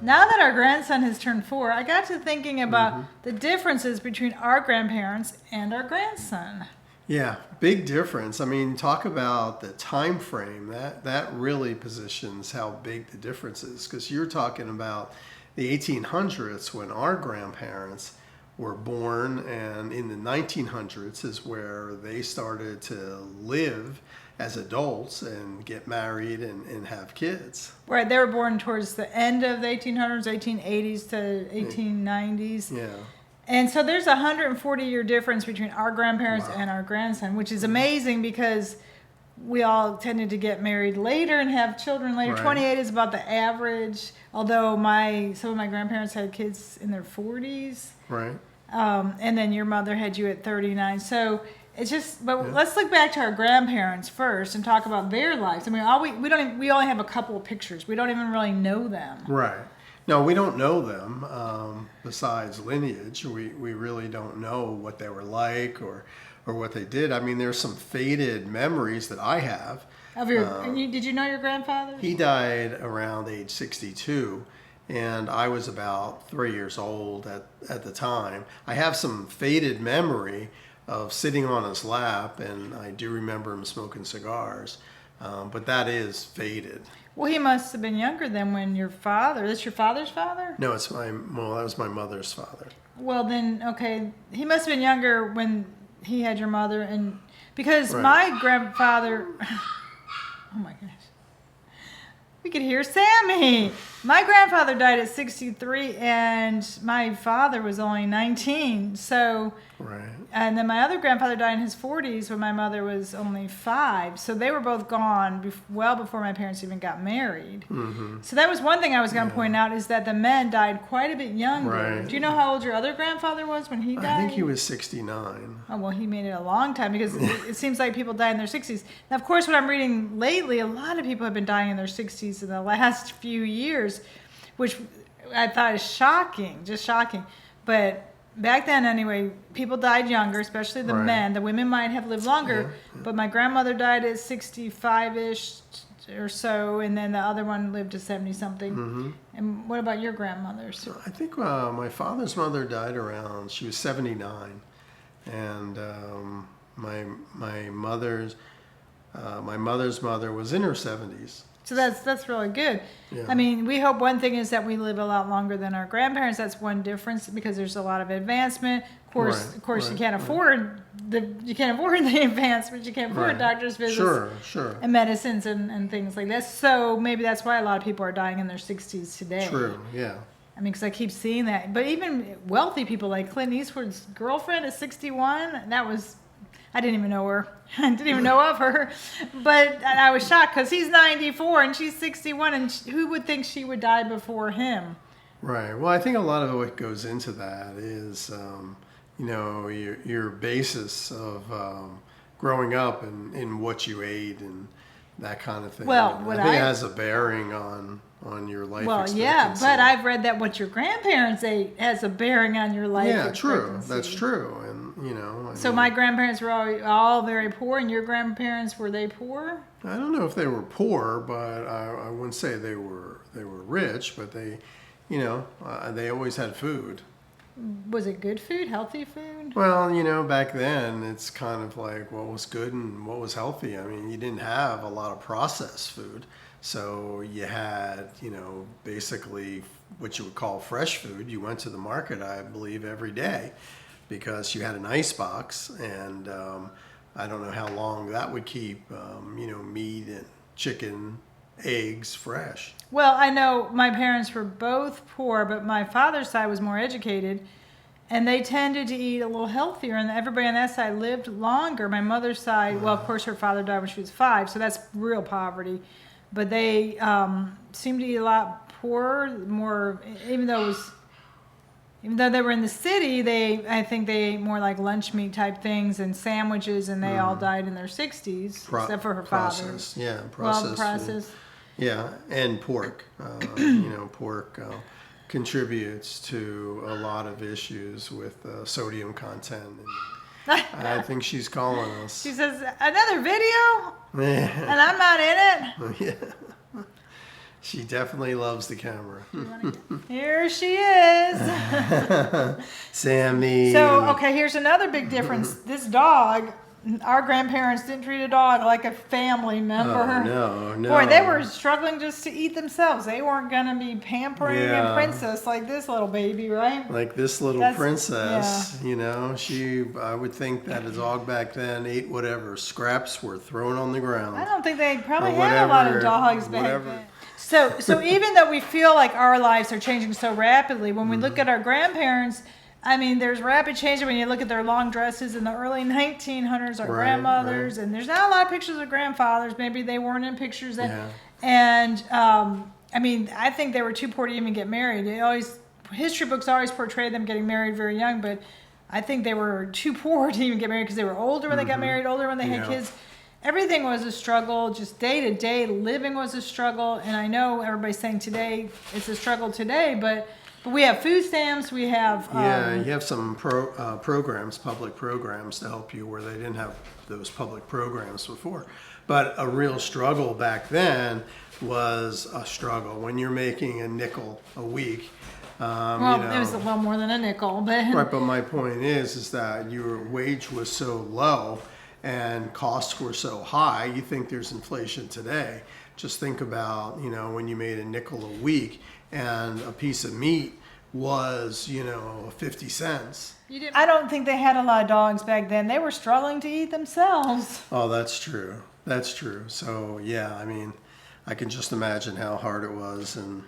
now that our grandson has turned 4, I got to thinking about the differences between our grandparents and our grandson. Yeah, big difference. I mean, talk about the time frame. That really positions how big the difference is, because you're talking about the 1800s when our grandparents were born, and in the 1900s is where they started to live as adults and get married and have kids. Right, they were born towards the end of the 1800s, 1880s to 1890s. Yeah. And so there's a 140-year difference between our grandparents and our grandson, which is amazing because we all tended to get married later and have children later. Right. 28 is about the average, although some of my grandparents had kids in their 40s. Right. And then your mother had you at 39. So it's just, but let's look back to our grandparents first and talk about their lives. I mean, we only have a couple of pictures. We don't even really know them. Right. No, we don't know them besides lineage. We really don't know what they were like or what they did. I mean, there's some faded memories that I have. Of your, did you know your grandfather? He died around age 62, and I was about 3 years old at the time. I have some faded memory of sitting on his lap, and I do remember him smoking cigars, but that is faded. Well, he must have been younger than when your father. That's your father's father? No, that was my mother's father. Well, then, okay, he must have been younger when he had your mother, and because Right. my grandfather. Oh my gosh. We could hear Sammy. My grandfather died at 63, and my father was only 19. So, Right. and then my other grandfather died in his 40s when my mother was only 5. So they were both gone well before my parents even got married. Mm-hmm. So that was one thing I was going to point out, is that the men died quite a bit younger. Right. Do you know how old your other grandfather was when he died? I think he was 69. Oh, well, he made it a long time, because it seems like people die in their 60s. Now, of course, what I'm reading lately, a lot of people have been dying in their 60s in the last few years, which I thought is shocking, just shocking. But back then, anyway, people died younger, especially the Right. men. The women might have lived longer, but my grandmother died at 65-ish or so, and then the other one lived to 70-something. Mm-hmm. And what about your grandmothers? I think my father's mother died around, she was 79. And my mother's mother was in her 70s. So that's really good. Yeah. I mean, we hope one thing is that we live a lot longer than our grandparents. That's one difference, because there's a lot of advancement. Right, Of course, right, you can't afford the advancement. You can't afford Right. doctor's visits Sure. and medicines and things like that. So maybe that's why a lot of people are dying in their 60s today. True, yeah. I mean, because I keep seeing that. But even wealthy people, like Clint Eastwood's girlfriend at 61, I didn't even know her. I didn't even know of her. But I was shocked, because he's 94 and she's 61, and who would think she would die before him? Right. Well, I think a lot of what goes into that is, your basis of growing up and what you ate and that kind of thing. Well, I think it has a bearing on your life expectancy. Yeah, but I've read that what your grandparents ate has a bearing on your life expectancy. That's true. And, So my grandparents were all very poor, and your grandparents, were they poor? I don't know if they were poor, but I wouldn't say they were rich, but they, they always had food. Was it good food, healthy food? Well, back then it's kind of like what was good and what was healthy. I mean, you didn't have a lot of processed food. So you had, basically what you would call fresh food. You went to the market, I believe, every day, because you had an ice box, and I don't know how long that would keep, meat and chicken, eggs fresh. Well, I know my parents were both poor, but my father's side was more educated, and they tended to eat a little healthier, and everybody on that side lived longer. My mother's side, well, of course, her father died when she was 5, so that's real poverty. But they seemed to eat a lot poorer, more, even though they were in the city, I think they ate more like lunch meat type things and sandwiches, and they all died in their 60s, except for her father. Yeah, processed. Yeah, and pork. Pork contributes to a lot of issues with sodium content. I think she's calling us. She says, another video? And I'm not in it? Yeah. She definitely loves the camera. Here she is. Sammy. So, okay, here's another big difference. This dog, our grandparents didn't treat a dog like a family member. Oh, no. Boy, they were struggling just to eat themselves. They weren't going to be pampering Yeah. a princess like this little baby, right? Like this little princess, you know, I would think that a dog back then ate whatever scraps were thrown on the ground. I don't think they probably Or had a lot of whatever- dogs back whatever. then. So even though we feel like our lives are changing so rapidly, when we look at our grandparents, I mean, there's rapid change when you look at their long dresses in the early 1900s, our Right, grandmothers, right. and there's not a lot of pictures of grandfathers. Maybe they weren't in pictures then. Yeah. And I mean, I think they were too poor to even get married. History books always portray them getting married very young, but I think they were too poor to even get married because they were older when they got married, older when they had Yeah. kids. Everything was a struggle, just day to day living was a struggle. And I know everybody's saying today it's a struggle today, but we have food stamps, we have You have some programs, public programs to help you where they didn't have those public programs before. But a real struggle back then was a struggle. When you're making a nickel a week, well, you know, it was a little more than a nickel, but right, but my point is that your wage was so low and costs were so high. You think there's inflation today. Just think about, you know, when you made a nickel a week and a piece of meat was, you know, 50 cents. I don't think they had a lot of dogs back then. They were struggling to eat themselves. Oh, that's true. That's true. So, yeah, I mean, I can just imagine how hard it was. And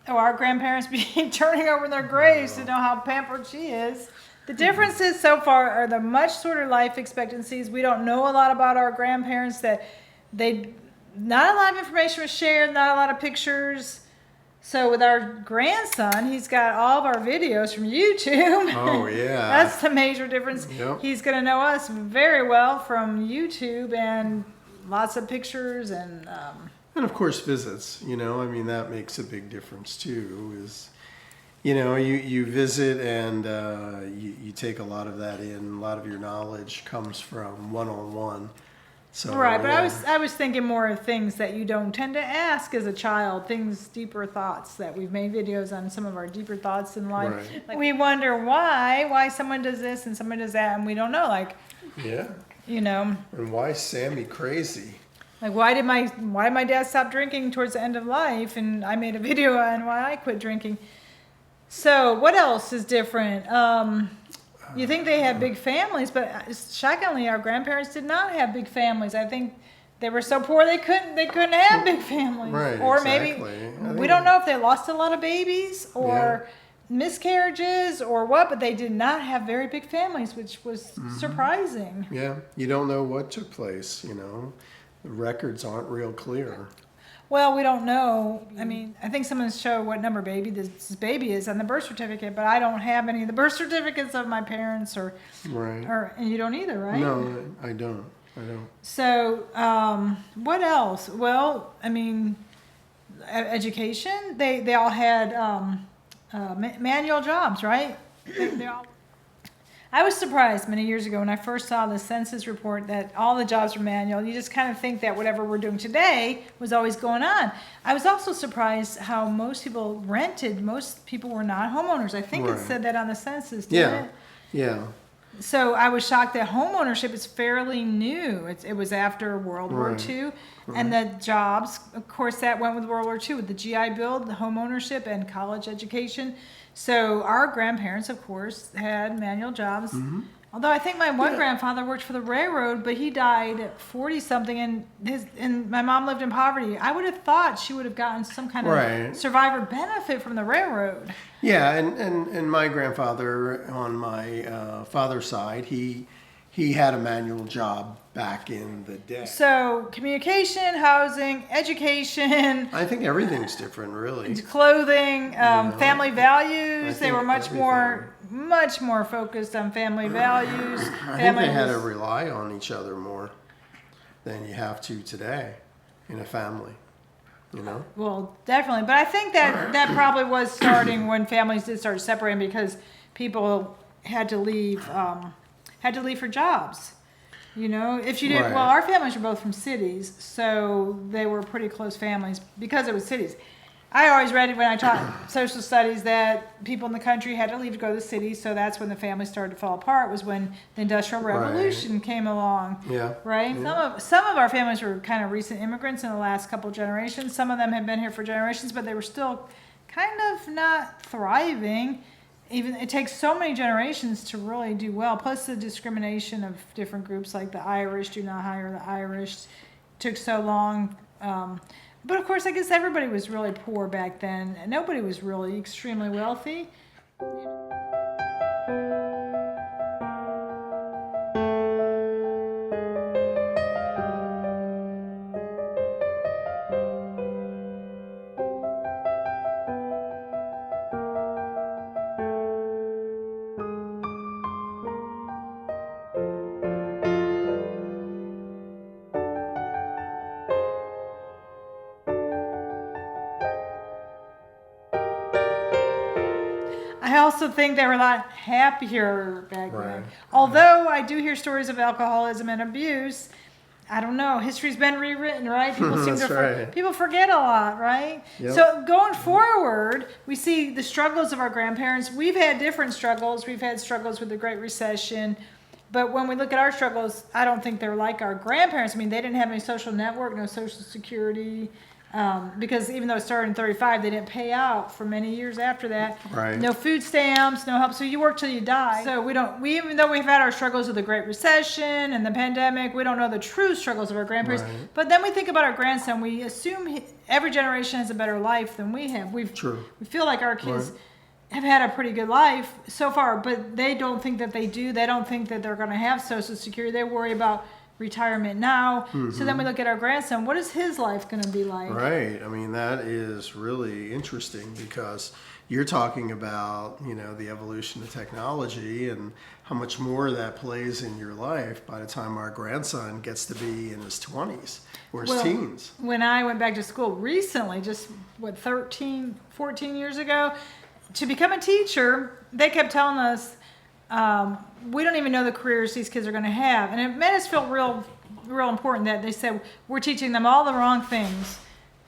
Our grandparents be turning over in their graves to know how pampered she is. The differences so far are the much shorter life expectancies. We don't know a lot about our grandparents. Not a lot of information was shared, not a lot of pictures. So with our grandson, he's got all of our videos from YouTube. oh, yeah. That's the major difference. Yep. He's going to know us very well from YouTube and lots of pictures and of course, visits, you know, I mean, that makes a big difference too, is, you know, you visit and you take a lot of that in. A lot of your knowledge comes from one-on-one. So, right, but yeah. I was thinking more of things that you don't tend to ask as a child, things, deeper thoughts that we've made videos on, some of our deeper thoughts in life. Right. Like we wonder why someone does this and someone does that, and we don't know. Like, Yeah. you know, And why is Sammy crazy? like why did my dad stop drinking towards the end of life, and I made a video on why I quit drinking. So what else is different? You think they had big families, but shockingly, our grandparents did not have big families. I think they were so poor they couldn't have big families. Right, Or exactly. maybe we don't know if they lost a lot of babies or miscarriages or what, but they did not have very big families, which was surprising. Yeah, you don't know what took place, you know. The records aren't real clear. Well, we don't know. I mean, I think someone showed what number baby this baby is on the birth certificate, but I don't have any of the birth certificates of my parents Right. and you don't either, right? No, I don't. So, what else? Well, I mean, education. They all had manual jobs, right? They all. I was surprised many years ago when I first saw the census report that all the jobs were manual. You just kind of think that whatever we're doing today was always going on. I was also surprised how most people rented. Most people were not homeowners. I think it Right. said that on the census, didn't Yeah. it? Yeah. So I was shocked that homeownership is fairly new. It was after World War Right. II. And the jobs, of course, that went with World War II, with the GI Bill, the homeownership, and college education. So our grandparents, of course, had manual jobs. Mm-hmm. Although I think my one grandfather worked for the railroad, but he died at 40-something, and my mom lived in poverty. I would have thought she would have gotten some kind Right. of survivor benefit from the railroad. Yeah, and my grandfather on my father's side, he had a manual job back in the day. So communication, housing, education, I think everything's different, really. clothing, family I values. They think were much more focused on family values. I think they had to rely on each other more than you have to today in a family, you know? Well, definitely. But I think that probably was starting when families did start separating because people had to leave for jobs. You know, if you didn't, Right. well, our families were both from cities, so they were pretty close families because it was cities. I always read it when I taught social studies that people in the country had to leave to go to the city, so that's when the family started to fall apart, was when the Industrial Revolution came along. Yeah. Right? Yeah. Some of our families were kind of recent immigrants in the last couple generations. Some of them had been here for generations, but they were still kind of not thriving. Even it takes so many generations to really do well. Plus the discrimination of different groups, like the Irish, do not hire the Irish, took so long. But of course, I guess everybody was really poor back then. Nobody was really extremely wealthy. I also think they were a lot happier back Right. then. Although I do hear stories of alcoholism and abuse. I don't know. History's been rewritten, right? People seem That's to right. people forget a lot, right? Yep. So going forward, we see the struggles of our grandparents. We've had different struggles. We've had struggles with the Great Recession. But when we look at our struggles, I don't think they're like our grandparents. I mean, they didn't have any social network, no social security. Because even though it started in 35, they didn't pay out for many years after that. Right. No food stamps, no help. So you work till you die. So even though we've had our struggles with the Great Recession and the pandemic, we don't know the true struggles of our grandparents. Right. But then we think about our grandson. We assume every generation has a better life than we have. True. We feel like our kids Right. have had a pretty good life so far, but they don't think that they do. They don't think that they're going to have Social Security. They worry about retirement now. So then we look at our grandson. What is his life going to be like? Right. I mean, that is really interesting because you're talking about, the evolution of technology and how much more that plays in your life by the time our grandson gets to be in his 20s or his teens. When I went back to school recently, just 14 years ago, to become a teacher, they kept telling us, we don't even know the careers these kids are going to have. And it made us feel real important that they said, we're teaching them all the wrong things.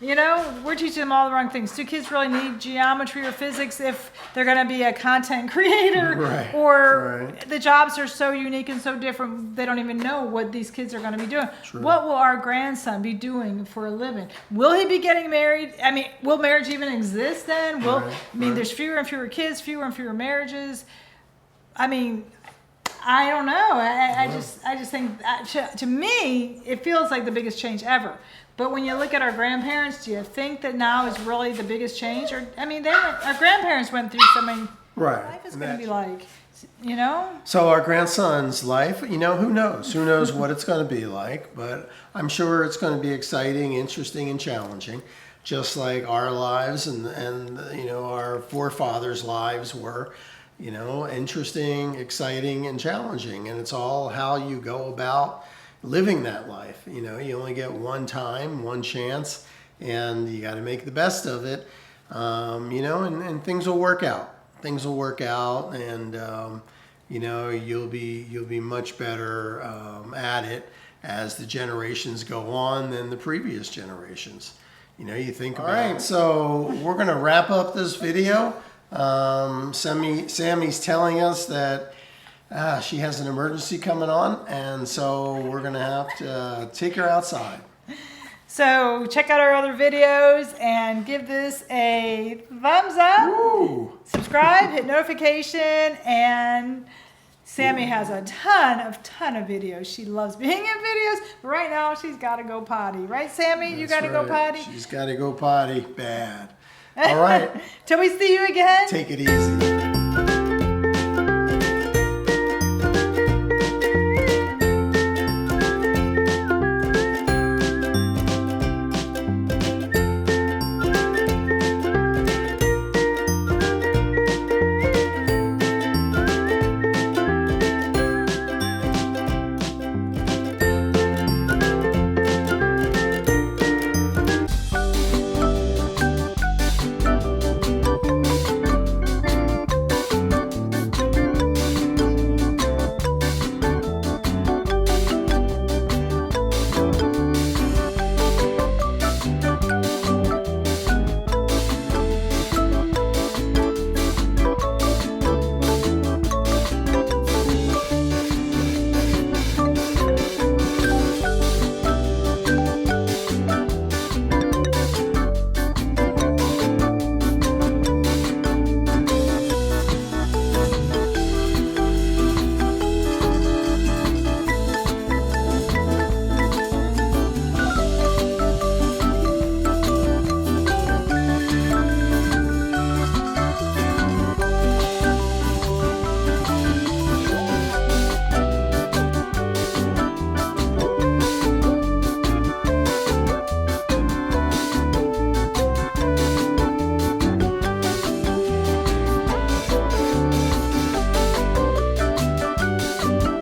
We're teaching them all the wrong things. Do kids really need geometry or physics if they're going to be a content creator? Right. Or Right. the jobs are so unique and so different, they don't even know what these kids are going to be doing. True. What will our grandson be doing for a living? Will he be getting married? I mean, will marriage even exist then? Right. There's fewer and fewer kids, fewer and fewer marriages. I mean, I don't know. I just think to me it feels like the biggest change ever. But when you look at our grandparents, do you think that now is really the biggest change? Or our grandparents went through so many. Right. Life is And going to be that's- like, So our grandson's life, who knows? Who knows what it's going to be like? But I'm sure it's going to be exciting, interesting, and challenging, just like our lives and our forefathers' lives were. Interesting, exciting, and challenging. And it's all how you go about living that life. You only get one time, one chance, and you got to make the best of it. And things will work out. Things will work out, and you'll be much better at it as the generations go on than the previous generations. You think about. All right, so we're gonna wrap up this video. Sammy's telling us that she has an emergency coming on, and so we're gonna have to take her outside. so check out our other videos and give this a thumbs up. Woo! Subscribe, hit notification, and Sammy has a ton of videos. She loves being in videos. But right now, she's got to go potty. Right, Sammy? You got to go That's right. potty? She's got to go potty bad. All right. Till we see you again. Take it easy.